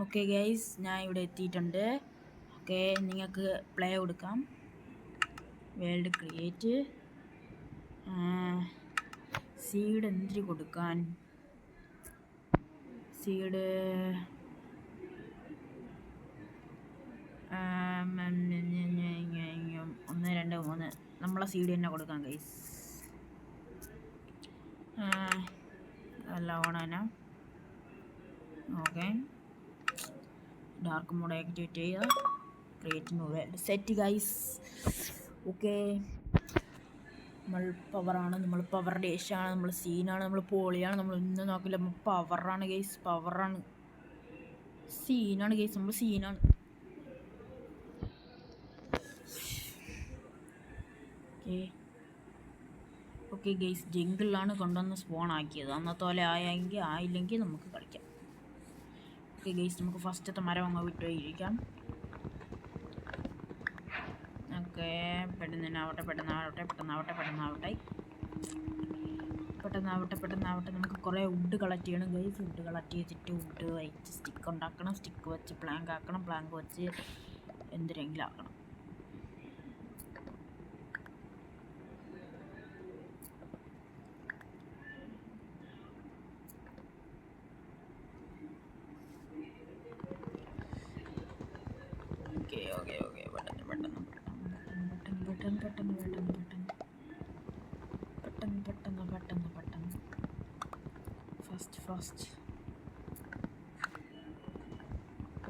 Okay guys, ഞാൻ ഇവിടെ എത്തിയിട്ടുണ്ട്. ഓക്കെ, നിങ്ങൾക്ക് പ്ലേ കൊടുക്കാം. വേൾഡ് ക്രിയേറ്റ് സീഡ് എന്തിരി കൊടുക്കാൻ? സീഡ് 1 2 3 നമ്മളെ സീഡ് തന്നെ കൊടുക്കാം ഗൈസ്. എല്ലാം ഓണാനാ. ഓക്കെ, ഡാർക്ക് മോഡ് ആക്ടിവേറ്റ് ചെയ്യുക. Create new world set guys. Okay, നമ്മൾ പവറാണ്, നമ്മൾ പവർ ഡേഷാണ്, നമ്മൾ സീനാണ്, നമ്മൾ പോളിയാണ്, നമ്മൾ ഒന്നും നോക്കില്ല. നമ്മൾ പവറാണ് ഗൈസ്, പവറാണ്, സീനാണ് ഗൈസ്, നമ്മൾ സീനാണ്. ഓക്കെ ഗൈസ്, ജംഗിളിലാണ് കൊണ്ടുവന്ന് സ്പോൺ ആക്കിയത്. അന്നത്തെ പോലെ ആയില്ലെങ്കിൽ നമുക്ക് കളിക്കാം. ഓക്കെ ഗൈസ്, നമുക്ക് ഫസ്റ്റത്തെ മരം അങ്ങ് വിട്ടുപോയിരിക്കാം. ഓക്കെ, പെട്ടെന്നാവട്ടെ. നമുക്ക് കുറേ വുഡ് കളക്ട് ചെയ്യണം ഗൈസ്. വുഡ് കളക്ട് ചെയ്തിട്ട് വുഡ് വെച്ച് സ്റ്റിക്ക് ഉണ്ടാക്കണം. സ്റ്റിക്ക് വെച്ച് പ്ലാങ്ക് ആക്കണം. പ്ലാങ്ക് വെച്ച് എന്തിനെങ്കിലും ആക്കണം. ഓക്കെ പെട്ടെന്ന് ഫാസ്റ്റ്.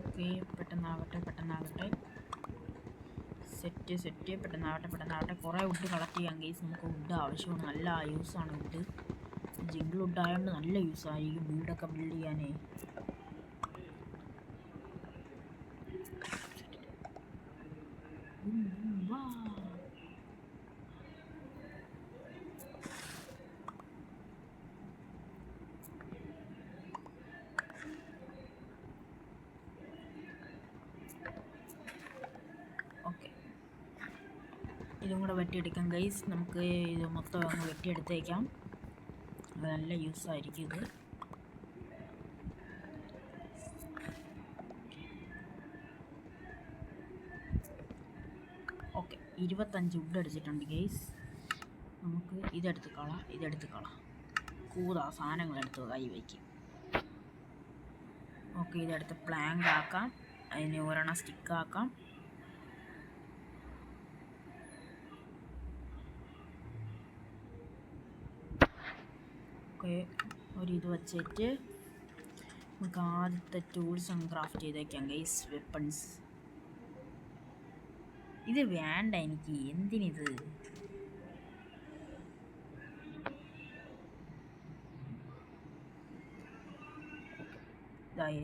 ഓക്കെ, പെട്ടെന്നാവട്ടെ. സെറ്റ് പെട്ടെന്നാവട്ടെ. കുറേ വുഡ് കളക്ട് ചെയ്യാം ഗൈസ്. നമുക്ക് വുഡ് ആവശ്യമാണ്, നല്ല യൂസാണ് വുഡ്. ജിങ്കിൾ വുഡ് ആയതുകൊണ്ട് നല്ല യൂസായിരിക്കും വീടൊക്കെ ബിൽഡ് ചെയ്യാനേ. ഓക്കെ, ഇതും കൂടെ വെട്ടിയെടുക്കാം ഗൈസ്. നമുക്ക് ഇത് മൊത്തം അങ്ങ് വെട്ടിയെടുത്തേക്കാം. അത് നല്ല യൂസായിരിക്കും ഇത്. ഓക്കെ, 25 വുഡ് അടിച്ചിട്ടുണ്ട് ഗൈസ്. നമുക്ക് ഇതെടുത്ത് കളാം. സാധനങ്ങളെടുത്ത് കൈ വയ്ക്കും. ഓക്കെ, ഇതെടുത്ത് പ്ലാങ്ക് ആക്കാം. അതിന് ഒരെണ്ണം സ്റ്റിക്കാക്കാം. ഓക്കെ, ഇത് വെച്ചിട്ട് നമുക്ക് ആദ്യത്തെ ടൂൾസ് അങ്ങ് ക്രാഫ്റ്റ് ചെയ്തേക്കാം ഗൈസ്. വെപ്പൺസ് ഇത് വേണ്ട എനിക്ക്, എന്തിനിത്?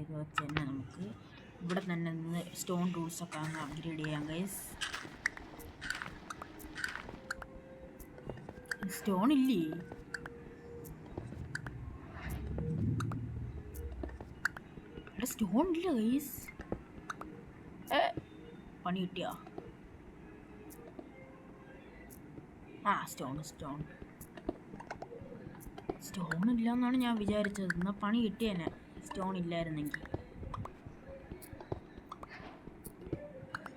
ഇത് വെച്ച് തന്നെ നമുക്ക് ഇവിടെ തന്നെ സ്റ്റോൺ ടൂൾസൊക്കെ അങ്ങ് അപ്ഗ്രേഡ് ചെയ്യാം ഗൈസ്. സ്റ്റോൺ ഇല്ലേ? ഇവിടെ സ്റ്റോൺ ഇല്ല ഗൈസ്. പണി കിട്ടിയോ? സ്റ്റോൺ ഇല്ല എന്നാണ് ഞാൻ വിചാരിച്ചത്. എന്നാൽ പണി കിട്ടിയേനെ സ്റ്റോൺ ഇല്ലായിരുന്നെങ്കിൽ.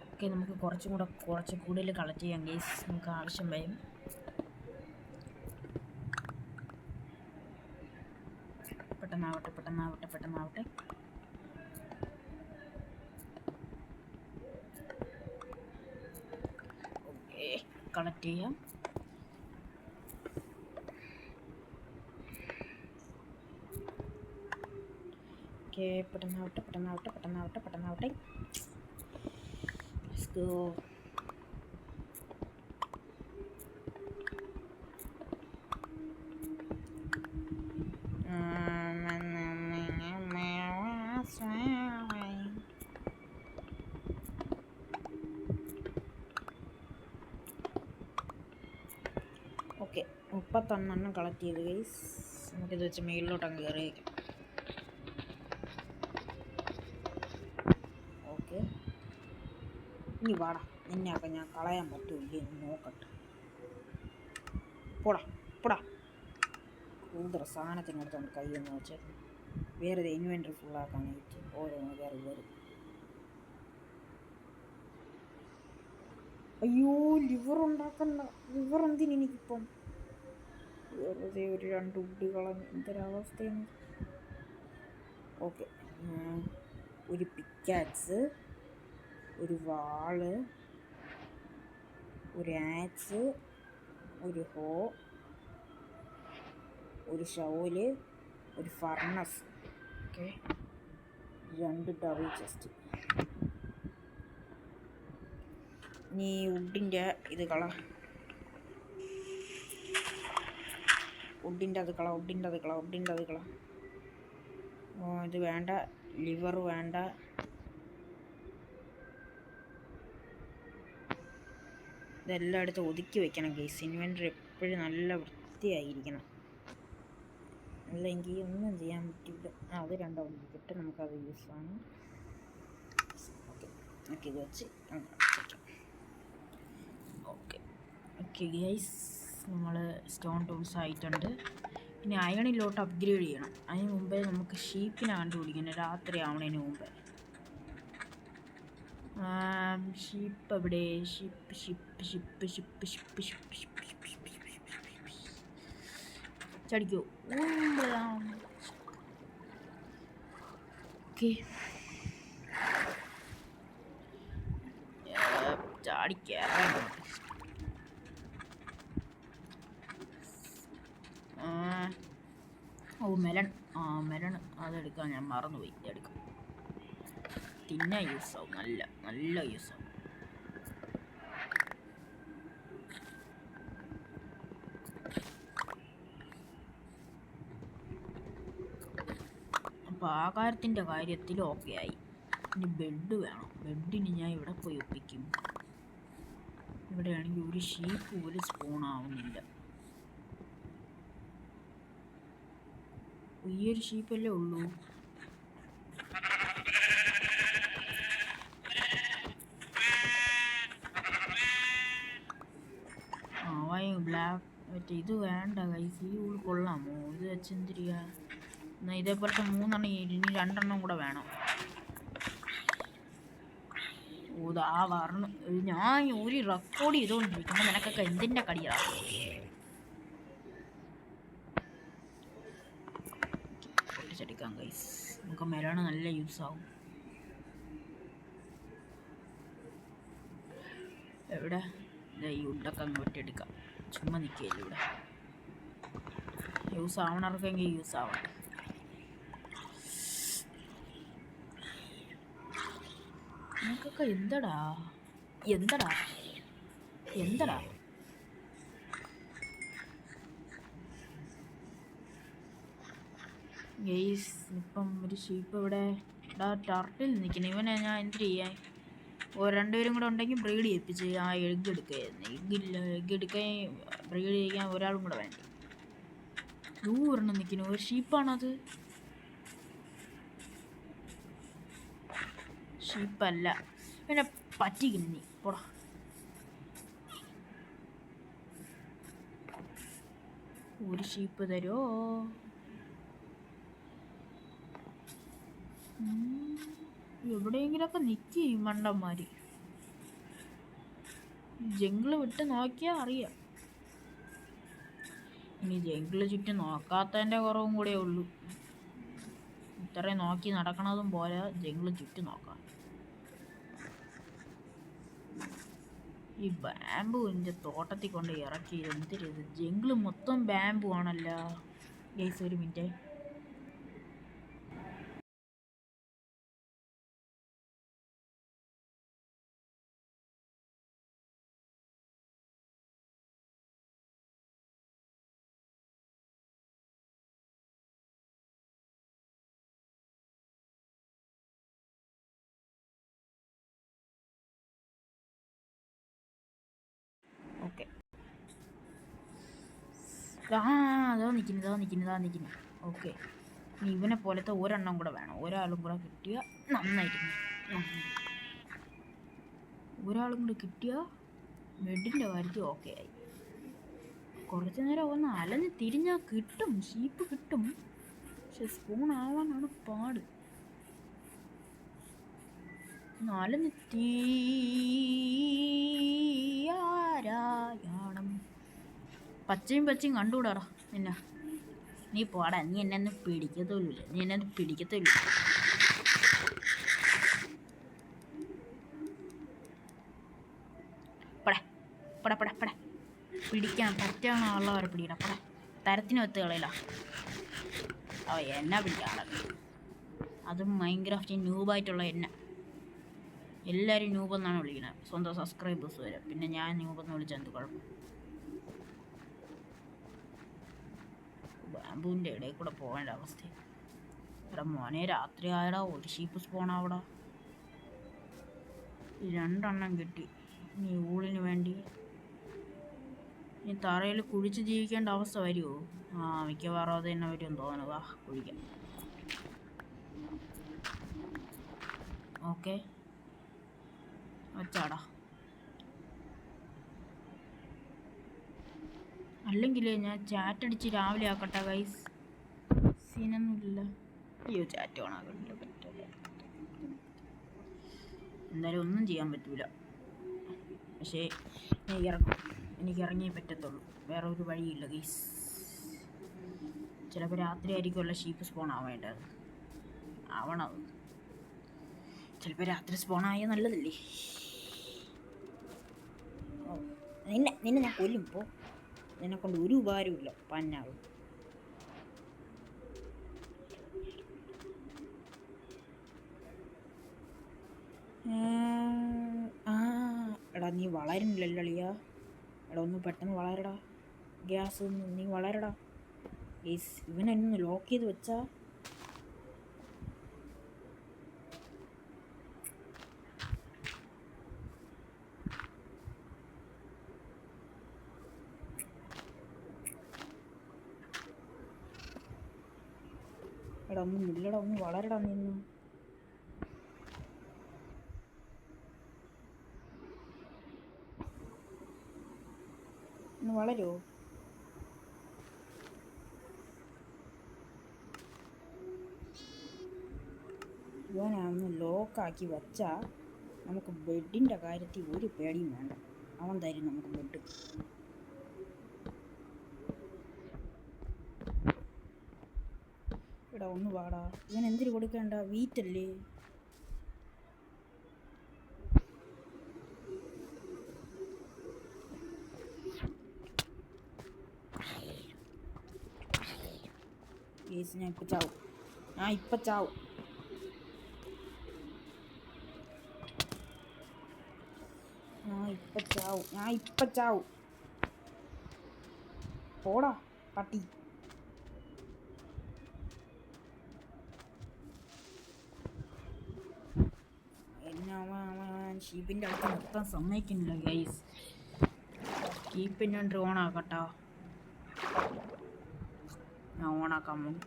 ഓക്കെ, നമുക്ക് കുറച്ച് കൂടുതൽ കളക്ട് ചെയ്യാം ഗൈസ്. നമുക്ക് ആവശ്യം വരും. പെട്ടെന്നാവട്ടെ. ഓക്കെ, കളക്ട് ചെയ്യാം. ഓക്കെ, പെട്ടെന്നാവട്ടെ. Let's go. ഓക്കെ, 31 കളക്ട് ചെയ്ത് ഗൈസ്. നമുക്കിത് വെച്ച് മേളിലോട്ടങ്ങ് കയറി വയ്ക്കാം. ഓക്കെ, ഇനി വാടാ, നിന്നെയൊക്കെ ഞാൻ കളയാൻ പറ്റൂല്ലേ നോക്കട്ടെ. പോടാ കൂടുതൽ സാധനത്തിനടുത്തോണ്ട് കൈ എന്ന് വെച്ചേക്കും. വേറെ ഇൻവെൻറ്ററി ഫുള്ളാക്കാനായിട്ട് ഓരോന്ന് കയറി വരും. അയ്യോ ലിവർ ഉണ്ടാക്കണ്ട. ലിവർ എന്തിന് എനിക്കിപ്പം? വെറുതെ ഒരു 2 ഉഡ് കളഞ്ഞ് എന്തൊരവസ്ഥയാണ്. ഓക്കെ, ഒരു പിക്കാക്സ്, ഒരു വാള്, ഒരു ആക്സ്, ഒരു ഹോ, ഒരു ഷൗല്, ഒരു ഫർണസ്. Okay, 2 double chest. ഇനി വുഡിൻ്റെ ഇത് കള, വുഡിൻ്റെ അത് കള. ഇത് വേണ്ട, ലിവർ വേണ്ട. ഇതെല്ലാം എടുത്ത് ഒതുക്കി വെക്കണം ഗൈസ്. ഇൻവെൻറ്ററി എപ്പോഴും നല്ല വൃത്തിയായിരിക്കണം, അല്ലെങ്കിൽ ഒന്നും ചെയ്യാൻ പറ്റില്ല. അത് 2 ഒതുക്കിയിട്ട് നമുക്കത് യൂസാണ്. ഓക്കെ ഇത് വെച്ച് ഓക്കെ ഗൈസ്, നമ്മൾ സ്റ്റോൺ ടൂൾസ് ആയിട്ടുണ്ട്. ഇനി അയണിലോട്ട് അപ്ഗ്രേഡ് ചെയ്യണം. അതിന് മുമ്പേ നമുക്ക് ഷീപ്പിനെ കണ്ടുപിടിക്കണം, രാത്രി ആവണതിന് മുമ്പേ. ഷീപ്പ് എവിടെ? ചടിക്കോ? ഓക്കെ, ചാടിക്കയറാൻ. മെലൺ. മെലൺ അതെടുക്കാൻ ഞാൻ മറന്നുപോയി. എടുക്കാം, തിന്നാൻ യൂസാവും. നല്ല യൂസാവും. അപ്പോൾ ആഹാരത്തിൻ്റെ കാര്യത്തിൽ ഓക്കെ ആയി. ഇനി ബെഡ് വേണം. ബെഡിന് ഞാൻ ഇവിടെ പോയി ഒപ്പിക്കും. ഇവിടെയാണെങ്കിൽ ഒരു ഷീപ്പ് പോലും സ്പൂൺ ആവുന്നില്ല. ഈ ഒരു ഷീപ്പല്ലേ ഉള്ളൂ. ബ്ലാക്ക് മറ്റേ ഇത് വേണ്ട ഗൈസ്. ഈ ഊൾ കൊള്ളാമോ? ഇത് വെച്ചെന്തിരിക? എന്നാൽ ഇതേപോലത്തെ 3 എണ്ണം, ഇനി 2 എണ്ണം കൂടെ വേണം. ഓതാ പറഞ്ഞു. ഞാൻ ഒരു റെക്കോർഡ് ചെയ്തുകൊണ്ടിരിക്കുമ്പോൾ നിനക്കൊക്കെ എന്തിൻ്റെ കടിയാ? പൊട്ടിച്ചെടുക്കാം ഗൈസ്. നമുക്ക് മെലാണ് നല്ല യൂസാവും. എവിടെ? ഈ ഉണ്ടൊക്കെ അങ്ങ് വെട്ടിയെടുക്കാം. ചുമ്മാ നിൽക്കുകയല്ലേ ഇവിടെ. യൂസ് ആവണവർക്കെങ്കിൽ യൂസ് ആവട്ടെ. നിനക്കൊക്കെ എന്തടാ? ഗെയ്സ്, ഇപ്പം ഒരു ഷീപ്പ് ഇവിടെ ടർട്ടിൽ നിൽക്കണം. ഇവനെ ഞാൻ എന്ത് ചെയ്യാൻ? 2 പേരും കൂടെ ഉണ്ടെങ്കിൽ ബ്രീഡ് ചെയ്യിപ്പിച്ച് ആ എഗ്ഗ് എടുക്കുകയായിരുന്നു. എഗ്ഗ് എടുക്കാൻ ബ്രീഡ് ചെയ്യാൻ ഒരാളും കൂടെ വേണ്ടി. ദൂരണം നിൽക്കുന്നു. ഒരു ഷീപ്പാണത്. ഷീപ്പല്ല, പിന്നെ പറ്റിക്കുന്നു. നീ പോടാ. ഒരു ഷീപ്പ് തരുമോ? എവിടെയെങ്കിലൊക്കെ നിൽക്കും ഈ മണ്ടന്മാർ. ജംഗിള് വിട്ട് നോക്കിയാൽ അറിയാം. ഇനി ജംഗിള് ചുറ്റും നോക്കാത്തതിൻ്റെ കുറവും കൂടെ ഉള്ളൂ. ഇത്രയും നോക്കി നടക്കണതും പോലെ ജംഗിള് ചുറ്റും നോക്കാം. ഈ ബാമ്പു എൻ്റെ തോട്ടത്തിൽ കൊണ്ട് ഇറക്കി എന്തിരുത്. ജംഗിള് മൊത്തം ബാമ്പു ആണല്ലോ ഗൈസ്. ഒരു മിനിറ്റ്. ഓക്കെ, അതോ നിൽക്കുന്നു. ഓക്കെ, ഇനി ഇവനെ പോലത്തെ ഒരെണ്ണം കൂടെ വേണം. ഒരാളും കൂടെ കിട്ടിയ നന്നായിരുന്നു. ഒരാളും കൂടെ കിട്ടിയ ബെഡിൻ്റെ കാര്യത്തിൽ ഓക്കെ ആയി. കുറച്ച് നേരം ഒന്ന് അലഞ്ഞ് തിരിഞ്ഞാൽ കിട്ടും, ഷീപ്പ് കിട്ടും. പക്ഷെ സ്പൂൺ ആവാനാണ് പാട്. 4 തീയാരായണം. പച്ചയും കണ്ടുകൂടാടാ നിന്നെ. നീ പോടാ, നീ എന്നെ ഒന്നും പിടിക്കത്തില്ല. പട പിടിക്കാൻ പറ്റാണ ഉള്ളവരെ പിടിക്കട. പട തരത്തിന് വെത്ത് കളയില്ല. എന്നെ പിടിക്കാണത്, അതും മൈൻക്രാഫ്റ്റ് ന്യൂബായിട്ടുള്ള എന്നെ. എല്ലാവരും ന്യൂബെന്നാണ് വിളിക്കുന്നത്, സ്വന്തം സബ്സ്ക്രൈബേഴ്സ് വരെ. പിന്നെ ഞാൻ ന്യൂബെന്ന് വിളിച്ചെന്ത് കുഴപ്പം? ബാമ്പൂവിൻ്റെ ഇടയിൽ കൂടെ പോകേണ്ട അവസ്ഥ. എടാ മോനെ, രാത്രി ആയടാ. ഒരു ഷീപ്പ് സ്പോണാവടാ. 2 എണ്ണം കിട്ടി. നീ ഊളിന് വേണ്ടി നീ തറയിൽ കുഴിച്ച് ജീവിക്കേണ്ട അവസ്ഥ വരുമോ? മിക്കവാറും അത് തന്നെ വരുമെന്ന് തോന്നുന്നു. വാ കുഴിക്കാം. ഓക്കെ വച്ചാടാ. അല്ലെങ്കിൽ ഞാൻ ചാറ്റ് അടിച്ച് രാവിലെ ആക്കട്ടെ ഗൈസ്. സീനൊന്നുമില്ല. അയ്യോ, ചാറ്റ് ഓണാക്കണ്ട. പറ്റില്ല. എന്തായാലും ഒന്നും ചെയ്യാൻ പറ്റൂല. പക്ഷേ എനിക്ക് ഇറങ്ങിയേ പറ്റത്തുള്ളൂ. വേറെ ഒരു വഴിയില്ല ഗൈസ്. ചിലപ്പോൾ രാത്രി ആയിരിക്കുമല്ല ഷീപ്പ് സ്പോൺ ആവേണ്ടത്. ആവണം. ചിലപ്പോൾ രാത്രി സ്പോണായ നല്ലതല്ലേ? നിന്നെ ഞാൻ കൊല്ലും. ഇപ്പോൾ നിന്നെക്കൊണ്ട് ഒരു ഉപകാരമില്ല. പന്നാവും. എടാ നീ വളരുന്നില്ലല്ലോ അളിയാ. എടാ ഒന്ന് പെട്ടെന്ന് വളരടാ. ഗ്യാസ് നീ വളരടാ. ഇവനൊന്ന് ലോക്ക് ചെയ്ത് വെച്ചാ. എടാ ഒന്നും ഇല്ലടാ, ഒന്ന് വളരടാ. നിന്ന് ഒന്ന് വളരോ? ഇവനൊന്ന് ലോക്കാക്കി വച്ചാൽ നമുക്ക് ബെഡിൻ്റെ കാര്യത്തിൽ ഒരു പേടിയും വേണ്ട. അവൻ തരും നമുക്ക് ബെഡ്. എടാ ഒന്ന് വാടാ. ഇവൻ എന്തിനു കൊടുക്കണ്ട? വീറ്റല്ലേ? ഞാൻ ഇപ്പം ചാവും. ഞാൻ ഇപ്പം ചാവും. പോടാ പട്ടി. ഷീപ്പിൻ്റെ അടുത്ത് നിർത്താൻ സമ്മതിക്കുന്നില്ല ഗൈസ്. ഷീപ്പിൻ്റെ ഓണാക്കട്ടോ. ഞാൻ ഓണാക്കാൻ പോകും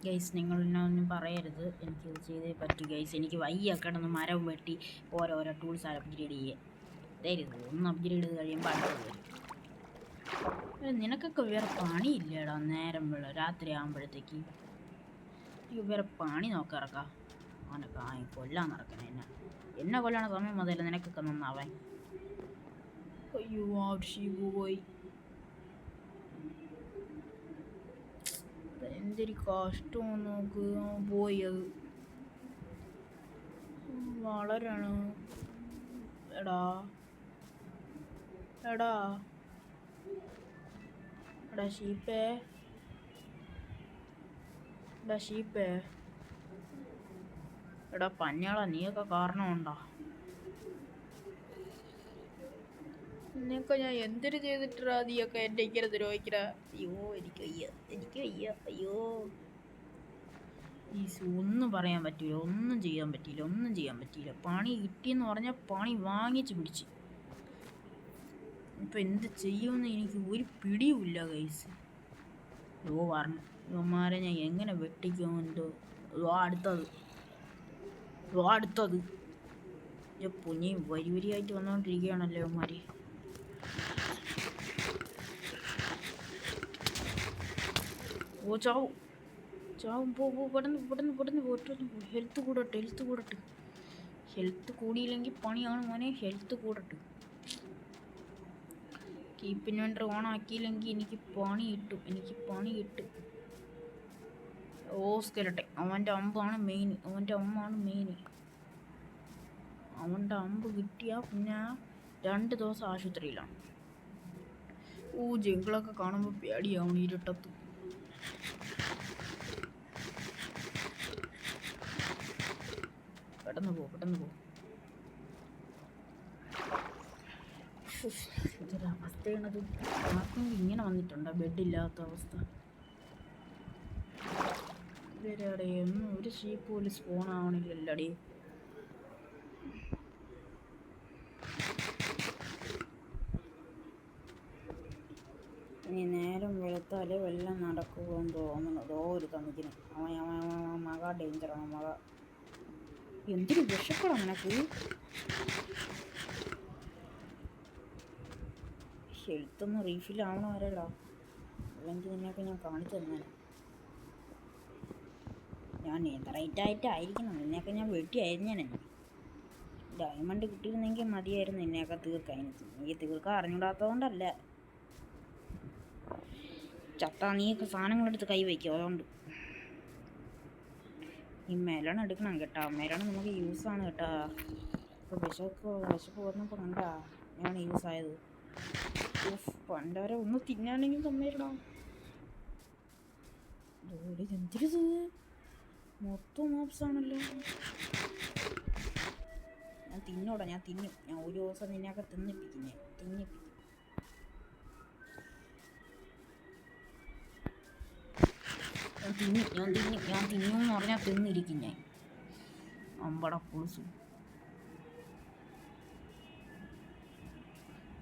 ഗൈസ്. നിങ്ങളൊന്നും പറയരുത്, എനിക്കിത് ചെയ്തേ പറ്റൂ ഗൈസ്. എനിക്ക് വയ്യ കിടന്ന് മരം വെട്ടി ഓരോരോ ടൂൾസ് അപ്ഗ്രേഡ് ചെയ്യുക. തരുത്. ഒന്ന് അപ്ഗ്രേഡ് ചെയ്ത് കഴിയുമ്പോൾ അടുത്തത് വരും. നിനക്കൊക്കെ വേറെ പണിയില്ലേടാ? നേരം വെള്ളം രാത്രി ആകുമ്പോഴത്തേക്ക് വേറെ പണി നോക്കിറക്കാം. അവനൊക്കെ കൊല്ലാൻ നടക്കണേ. എന്നെ കൊല്ലാണ സമയം മുതലേ നിനക്കൊക്കെ നന്നാവാൻ. അയ്യോ ഷീപ്പ് പോയി. എന്തൊരു കഷ്ടം നോക്ക്. പോയി അത് വളരാണ്. എടാ ഷീപ്പേ എടാ പഞ്ഞാള, നീയൊക്കെ കാരണമുണ്ടോ? നിനക്ക് ഞാൻ എന്തൊരു ചെയ്തിട്ടാ നീയൊക്കെ എൻ്റെ ഇങ്ങനെ ദ്രോഹിക്കടാ? അയ്യോ എനിക്ക് വയ്യ. അയ്യോ ഒന്നും പറയാൻ പറ്റൂല. ഒന്നും ചെയ്യാൻ പറ്റിയില്ല. പണി കിട്ടിയെന്ന് പറഞ്ഞാൽ പണി വാങ്ങിച്ച് പിടിച്ച്. ഇപ്പം എന്ത് ചെയ്യുമെന്ന് എനിക്ക് ഒരു പിടിയുമില്ല ഗൈസ്. പറഞ്ഞു ഇവന്മാരെ ഞാൻ എങ്ങനെ വെട്ടിക്കും? എന്തോ അടുത്തത് പൊന്നി വരിയായിട്ട് വന്നുകൊണ്ടിരിക്കുകയാണല്ലോ ഇവന്മാര്. ഓ ചാവും ചാവും. പെട്ടെന്ന് ഹെൽത്ത് കൂടട്ടെ. ഹെൽത്ത് കൂടിയില്ലെങ്കിൽ പണിയാണ് മോനെ. ഹെൽത്ത് കൂടട്ടെ. കീപ്പ് ഇൻവെൻറ്റർ ഓൺ ആക്കിയില്ലെങ്കിൽ എനിക്ക് പണി കിട്ടും. ഓ സ്കെലട്ടൻ. അവൻ്റെ അമ്പാണ് മെയിൻ. അവൻ്റെ അമ്പ് കിട്ടിയാൽ പിന്നെ 2 ദിവസം ആശുപത്രിയിലാണ്. ഓ ജംഗിളൊക്കെ കാണുമ്പോൾ പേടിയാവണം ഇരുട്ടത്ത്. പെട്ടെന്ന് പോ. ഇതൊരവസ്ഥയാണത്. ആർക്കെങ്കിലും ഇങ്ങനെ വന്നിട്ടുണ്ടോ ബെഡില്ലാത്ത അവസ്ഥ? ഇവരടെ ഒന്നും ഒരു ഷീപ്പ് പോലും സ്പോൺ ആവണില്ലല്ലടി. ഇനി നേരം വെളുത്താലേ വല്ലതും നടക്കുമെന്ന് തോന്നുന്നു. ഒരു തമിക്കിന് അവൻ മക ഡേഞ്ചറാണ്. മക എന്തൊരു വിഷപ്പെടാം നിനക്ക്. ഹെൽത്തൊന്ന് റീഫിൽ ആവണ വരെടാ, അല്ലെങ്കിൽ നിന്നെയൊക്കെ ഞാൻ കാണിച്ചു തന്നെ. ഞാൻ റൈറ്റായിട്ടായിരിക്കണം. നിന്നെയൊക്കെ ഞാൻ വെട്ടിയായിരുന്നേനെ. ഡയമണ്ട് കിട്ടിയിരുന്നെങ്കിൽ മതിയായിരുന്നു നിന്നെയൊക്കെ തീർക്കാൻ. എനിക്ക് തീർക്കാൻ അറിഞ്ഞൂടാത്തതുകൊണ്ടല്ല. ചത്താ നീയൊക്കെ സാധനങ്ങളെടുത്ത് കൈ വയ്ക്കും. അതുകൊണ്ട് ഈ മെലൺ എടുക്കണം കേട്ടാ. മെലൺ നമുക്ക് യൂസാണ് കേട്ടാ. ഇപ്പോൾ വിശപ്പ് വന്നപ്പോൾ കണ്ടാ ഞാൻ യൂസായത്. പണ്ടവരെ ഒന്ന് തിന്നാനെങ്കിലും തന്നേരടാ. എന്തിരിത് മൊത്തം മോപ്സാണല്ലോ. ഞാൻ തിന്നും. ഞാൻ ഒരു ദിവസം നിന്നെയൊക്കെ തിന്നിപ്പിക്കും. ഞാൻ തിന്നുമെന്ന് പറഞ്ഞാൽ തിന്നിരിക്കും ഞാൻ. അമ്പട പുളിസു.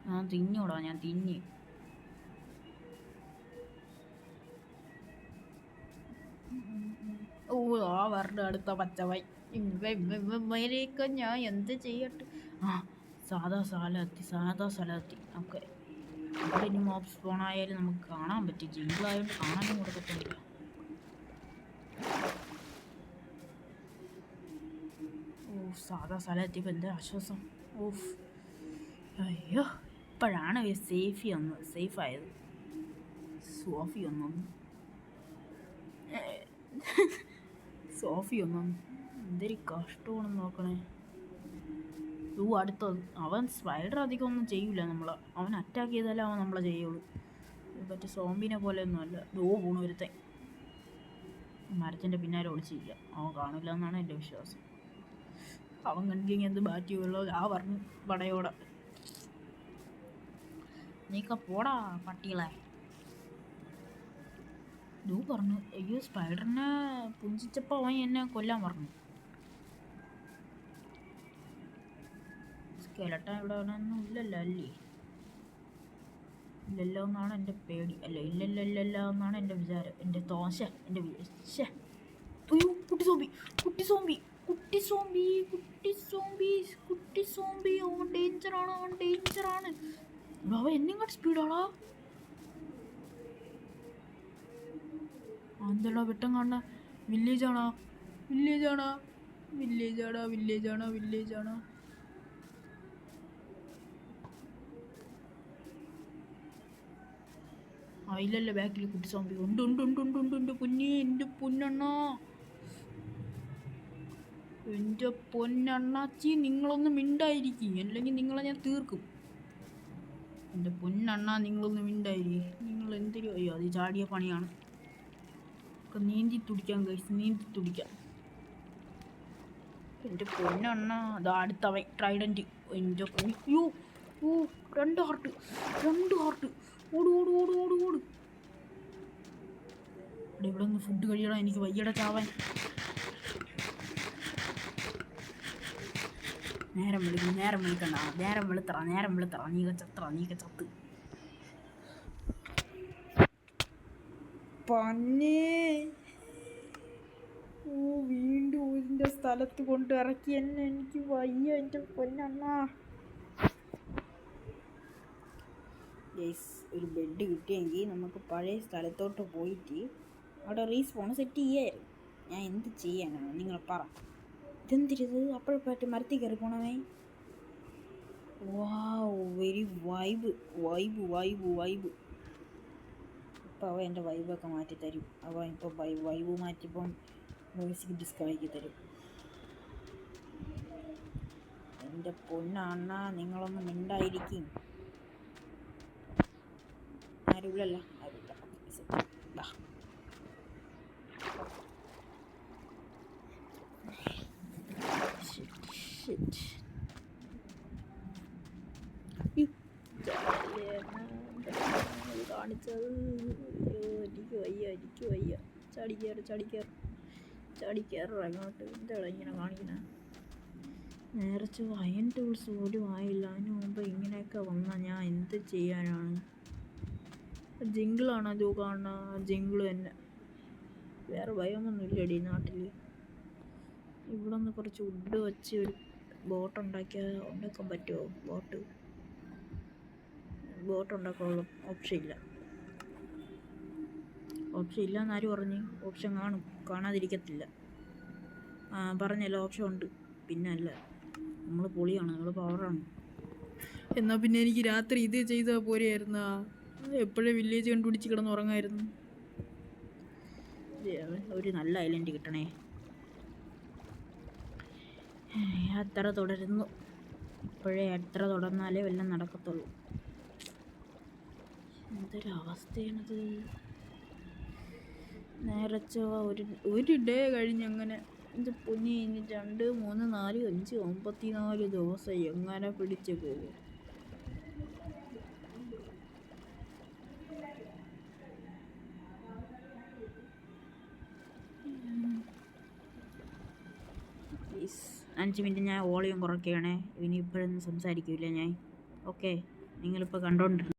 ഞാൻ തിന്നു. ഓ ആ വരുടെ അടുത്ത പച്ചവൈ. ഇവരെയൊക്കെ ഞാൻ എന്ത് ചെയ്യട്ടെ. സാധാ സ്ഥലത്തി. ഓക്കെ, ഇവിടെ ഇനി മോപ്പ് സ്പോൺ ആയാലും നമുക്ക് കാണാൻ പറ്റും. ജിങ്കിളായതുകൊണ്ട് കാണാനും കൂടെ പറ്റില്ല. സാധാ സ്ഥലത്തിപ്പോൾ എന്താ ആശ്വാസം. അയ്യോ, ഇപ്പോഴാണ് സേഫ് ആയത്. സോഫി എന്തൊരു കഷ്ടമാണെന്ന് നോക്കണേ. അടുത്തത് അവൻ സ്പൈഡർ അധികം ഒന്നും ചെയ്യൂല നമ്മളെ. അവൻ അറ്റാക്ക് ചെയ്താലേ അവൻ നമ്മളെ ചെയ്യുള്ളൂ. മറ്റേ സോംബിനെ പോലെ ഒന്നും അല്ല. പോണു ഒരുത്തൻ മരത്തിൻ്റെ പിന്നാലെ ഒളിച്ചില്ല. അവൻ കാണില്ല എന്നാണ് എൻ്റെ വിശ്വാസം. അവൻ കണ്ടില്ലെങ്കിൽ എന്ത് ബാറ്റിയുള്ളൂ. പറഞ്ഞു പടയോടെ നീക്ക പോടാ പട്ടികളെ. പറഞ്ഞു അയ്യോ സ്പൈഡറിനെ പുഞ്ചിച്ചപ്പോൾ അവൻ എന്നെ കൊല്ലാൻ പറഞ്ഞു. സ്കെലട്ടൻ ഇവിടെ ഒന്നും ഇല്ലല്ലോ അല്ലേ? ഇല്ലല്ലോ എന്നാണ് എൻ്റെ പേടി. അല്ല ഇല്ലല്ലോ എന്നാണ് എൻ്റെ വിചാരം. എൻ്റെ തോശ എൻ്റെ അയ്യോ കുട്ടി സോംബി അവൻ ഡേഞ്ചറാണ്. അവൻ എന്നെങ്ങോട്ട് സ്പീഡാടാ. എന്തെടാ വെട്ടം കാണുന്ന? വില്ലേജാണോ? ഇല്ലല്ലോ ബാക്കിൽ കുട്ടി സോംബി ഉണ്ട്. എൻ്റെ പൊന്നണ്ണാച്ചി നിങ്ങളൊന്ന് മിണ്ടായിരിക്കും, അല്ലെങ്കിൽ നിങ്ങളെ ഞാൻ തീർക്കും. എൻ്റെ പൊന്നണ്ണ നിങ്ങളൊന്ന് മിണ്ടായിരിക്കും. നിങ്ങൾ എന്തൊരു അയ്യോ അത് ചാടിയ പണിയാണ്. നീന്തി തുടിക്കാം. എൻ്റെ പൊന്നണ്ണ അതാ അടുത്തവൻ ട്രൈഡൻറ്റ്. എൻ്റെ അയ്യോ 2 ഹാർട്ട്. ഓട്. ഇവിടെ ഒന്ന് ഫുഡ് കഴിയണം. എനിക്ക് വയ്യട ചാവാൻ. നേരം വിളിക്കണ്ട. നേരം വെളുത്തറ. നീക്ക ചത്ത് പന്നേ. വീണ്ടും ഇതിൻ്റെ സ്ഥലത്ത് കൊണ്ട് ഇറക്കി എന്നെ. എനിക്ക് വയ്യ എൻ്റെ പൊന്നണ്ണ. ഒരു ബെഡ് കിട്ടിയെങ്കിൽ നമുക്ക് പഴയ സ്ഥലത്തോട്ട് പോയിട്ട് അവിടെ റീസ്പോൺ സെറ്റ് ചെയ്യായിരുന്നു. ഞാൻ എന്ത് ചെയ്യാനാണ് നിങ്ങൾ പറ. ഇതെന്തിരുത് അപ്പോഴപ്പോയിട്ട് മരത്തിൽ കയറി പോണവേ. Wow, very vibe vibe vibe vibe. ഇപ്പോൾ അവ എൻ്റെ വൈബൊക്കെ മാറ്റിത്തരും. അവ ഇപ്പോൾ വൈബ് മാറ്റിയപ്പം മ്യൂസിക് ഡിസ്കോയാക്കി തരും. എൻ്റെ പൊന്നണ്ണ, നിങ്ങളൊന്ന് മിണ്ടായിരിക്കും. ആരുമില്ലല്ലോ, ആരുമില്ല. കാണിച്ചത് എനിക്ക് വയ്യ, എനിക്ക് വയ്യ. ചാടിക്കയറ അങ്ങോട്ട്. എന്താണ് ഇങ്ങനെ കാണിക്കണേ? നേരത്തെ അയൺ ടൂൾസ് പോലും ആയില്ല, അതിന് മുമ്പ് ഇങ്ങനെയൊക്കെ വന്നാൽ ഞാൻ എന്ത് ചെയ്യാനാണ്? ജിങ്കിളാണ് അത് കാണുന്ന, ജിങ്കിള് തന്നെ. വേറെ ഭയമൊന്നും ഇല്ലടി നാട്ടിൽ. ഇവിടെ നിന്ന് കുറച്ച് വുഡ് വെച്ച് ഒരു ബോട്ട് ഉണ്ടാക്കാൻ പറ്റുമോ? ബോട്ട് ഉണ്ടാക്കാനുള്ള ഓപ്ഷൻ ഇല്ല. ഓപ്ഷൻ ഇല്ലയെന്ന് ആര് പറഞ്ഞു? ഓപ്ഷൻ കാണും, കാണാതിരിക്കത്തില്ല. പറഞ്ഞല്ലോ ഓപ്ഷൻ ഉണ്ട്. പിന്നെ അല്ല, നമ്മൾ പൊളിയാണ്, നമ്മൾ പവറാണ്. എന്നാൽ പിന്നെ എനിക്ക് രാത്രി ഇത് ചെയ്താൽ പോരെയായിരുന്നാ? എപ്പോഴേ വില്ലേജ് കണ്ടുപിടിച്ച് കിടന്നുറങ്ങായിരുന്നു. ഒരു നല്ല ഐലൻഡ് കിട്ടണേ. യാത്ര തുടരുന്നു. ഇപ്പോഴേ യാത്ര തുടർന്നാലേ വല്ലതും നടക്കത്തുള്ളൂ. എന്തൊരവസ്ഥയാണത്. നേരത്തെ ഒരു ഡേ കഴിഞ്ഞങ്ങനെ ഇത് പൊന്നി 2, 3, 4, 5, 54 ദിവസം എങ്ങനെ പിടിച്ച് പോകും? പ്ലീസ് 5 മിനിറ്റ് ഞാൻ വോളിയം കുറയ്ക്കുകയാണേ. ഇനി ഇപ്പോഴൊന്നും സംസാരിക്കില്ല ഞാൻ. ഓക്കെ, നിങ്ങളിപ്പോൾ കണ്ടോണ്ടിരുന്നു.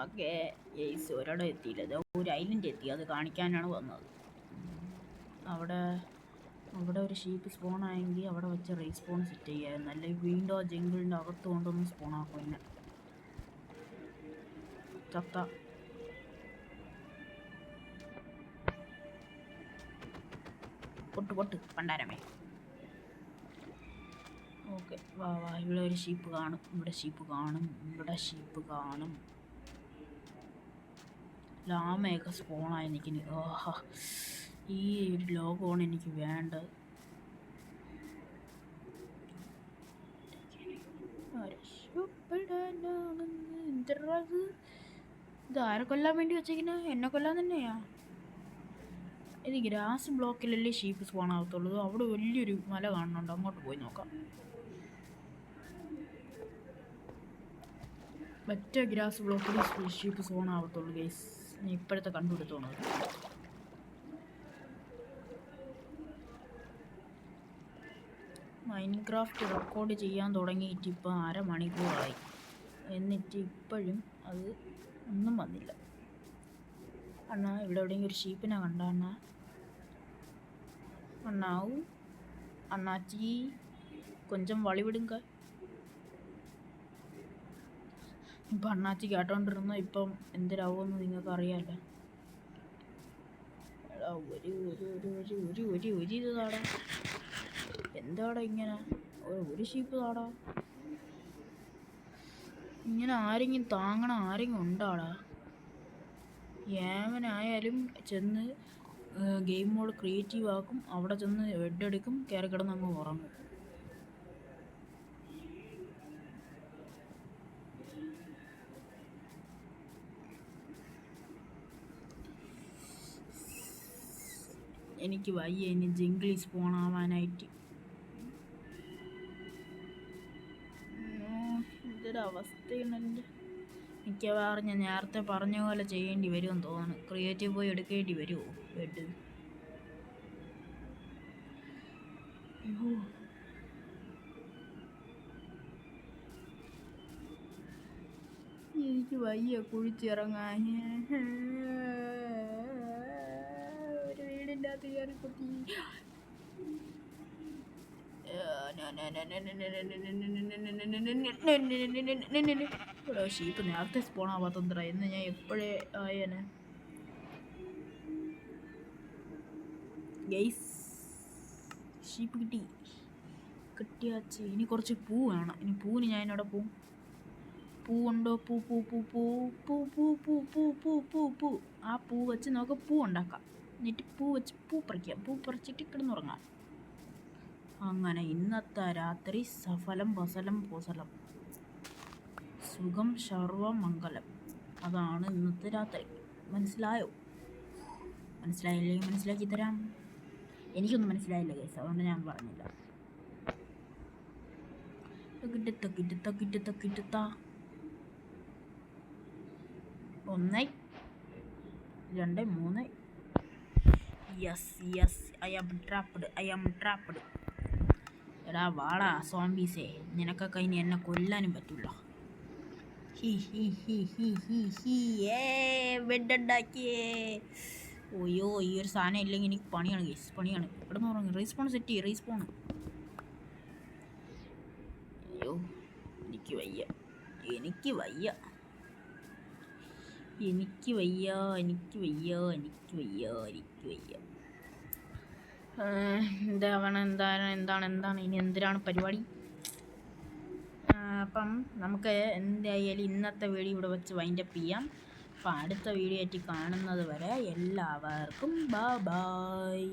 ഓക്കെ, യെയ്സ് ഒരിടം എത്തിയില്ല. ഒരു ഐലൻഡ് എത്തി, അത് കാണിക്കാനാണ് വന്നത്. അവിടെ ഒരു ഷീപ്പ് സ്പോൺ ആയെങ്കിൽ അവിടെ വെച്ച് റീസ്പോൺ സെറ്റ് ചെയ്യാമായിരുന്നു. അല്ലെങ്കിൽ വീണ്ടും ആ ജംഗിളിൻ്റെ അകത്ത് കൊണ്ടൊന്ന് സ്പോൺ ആക്കും. പിന്നെ ചത്ത പൊട്ട് പണ്ടാരമേ. ഓക്കെ, വാ ഇവിടെ ഒരു ഷീപ്പ് കാണും, ഇവിടെ ഷീപ്പ് കാണും. ലാമയൊക്കെ സ്പോണായി എനിക്കിനി. ഈ ഒരു ലോകമാണ് എനിക്ക് വേണ്ടത്. ഇത് ആരെ കൊല്ലാൻ വേണ്ടി വെച്ചേക്കുന്ന? എന്നെ കൊല്ലാൻ തന്നെയാ. ഇത് ഗ്രാസ് ബ്ലോക്കിലല്ലേ ഷീപ്പ് സ്പോൺ ആകത്തുള്ളൂ. അവിടെ വലിയൊരു മല കാണുന്നുണ്ട്, അങ്ങോട്ട് പോയി നോക്കാം. മറ്റേ ഗ്രാസ് ബ്ലോക്കിൽ ഷീപ്പ് സ്പോൺ ആകത്തുള്ളൂ ഗൈസ്. ഞാൻ ഇപ്പോഴത്തെ കണ്ടുപിടുത്തോണത്. മൈൻക്രാഫ്റ്റ് റെക്കോർഡ് ചെയ്യാൻ തുടങ്ങിയിട്ട് ഇപ്പോൾ 1/2 മണിക്കൂറായി, എന്നിട്ട് ഇപ്പോഴും അത് ഒന്നും വന്നില്ല. അണ്ണാ ഇവിടെ എവിടെയെങ്കിലും ഒരു ഷീപ്പിനെ കണ്ട അണ്ണാ? അണ്ണാവും അണ്ണാച്ചി കൊഞ്ചം വളിവിടുങ്ക. ഇപ്പം അണ്ണാച്ചി കേട്ടോണ്ടിരുന്ന ഇപ്പം എന്തിനാവുമെന്ന് നിങ്ങൾക്ക് അറിയാമല്ലോ. എടാ ഒരു ഒരു ഒരു ഒരു ഒരു ഒരു ഒരു ഇത് താടാ. എന്താടാ ഇങ്ങനെ ഒരു ഷീപ്പ് താടാ? ഇങ്ങനെ ആരെങ്കിലും താങ്ങണ ആരെങ്കിലും ഉണ്ടാടാ? ഏവനായാലും ചെന്ന് ഗെയിം മോഡ് ക്രിയേറ്റീവ് ആക്കും, അവിടെ ചെന്ന് ബെഡ് എടുക്കും, കയറി കിടന്ന് അങ്ങ് ഉറങ്ങും. എനിക്ക് വയ്യ ഇനി ജംഗിളിൽ സ്പോൺ ആവാനായിട്ട്. ഇതൊരവസ്ഥയാണ് എൻ്റെ. മിക്കവാറും ഞാൻ നേരത്തെ പറഞ്ഞ പോലെ ചെയ്യേണ്ടി വരുമെന്ന് തോന്നുന്നു. ക്രിയേറ്റീവ് പോയി എടുക്കേണ്ടി വരുമോ ബെഡ്? അയ്യോ, എനിക്ക് വയ്യ കുഴിച്ചിറങ്ങാൻ. ഒരു വീടിൻ്റെ അകത്ത് കയറി കുത്തി. ഇവിടെ ഷീപ്പ് നേരത്തെ സ്പോൺ ആവാത്തത്ര എന്ന് ഞാൻ എപ്പോഴേ ആയേനെ. Guys sheep കിട്ടിയാച്ച്. ഇനി കുറച്ച് പൂ വേണം. ഇനി പൂവിന് ഞാൻ എന്നോട് പോവും. പൂവുണ്ടോ? പൂ പൂ പൂ പൂ പൂ പൂ പൂ പൂ പൂ പൂ പൂ ആ പൂ വെച്ച് നമുക്ക് പൂ ഉണ്ടാക്കാം. എന്നിട്ട് പൂ വെച്ച് പൂ പറിക്കാം. പൂ പറിച്ചിട്ട് കിടന്നുറങ്ങാം. അങ്ങനെ ഇന്നത്തെ രാത്രി സഫലം വസലം പൂസലം, സുഖം സർവമംഗലം. അതാണ് ഇന്നത്തെ രാത്രി. മനസ്സിലായോ? മനസ്സിലായില്ലെങ്കിൽ മനസ്സിലാക്കി തരാം. എനിക്കൊന്നും മനസ്സിലായില്ല കേസ്, അതുകൊണ്ട് ഞാൻ പറഞ്ഞില്ല. ഒന്ന് 2 3. Yes yes, I am trapped. എടാ വാടാ സോംബീസേ, നിനക്കൊക്കെ ഇനി എന്നെ കൊല്ലാനും പറ്റില്ല. ബെഡുണ്ടാക്കിയേ. ഓയ്യോ, ഈ ഒരു സാധനം ഇല്ലെങ്കിൽ എനിക്ക് പണിയാണ് കേസ്, പണിയാണ്. ഇവിടെ നിന്ന് പറഞ്ഞു റീസ്പോൺ സെറ്റ് ചെയ്യും, റീസ്പോൺ. അയ്യോ എനിക്ക് വയ്യ. എന്താണ് ഇനി എന്തിനാണ് പരിപാടി? അപ്പം നമുക്ക് എന്തായാലും ഇന്നത്തെ വീഡിയോ ഇവിടെ വെച്ച് വൈൻഡപ്പ് ചെയ്യാം. അപ്പം അടുത്ത വീഡിയോ ആയിട്ട് കാണുന്നത് വരെ എല്ലാവർക്കും ബൈ.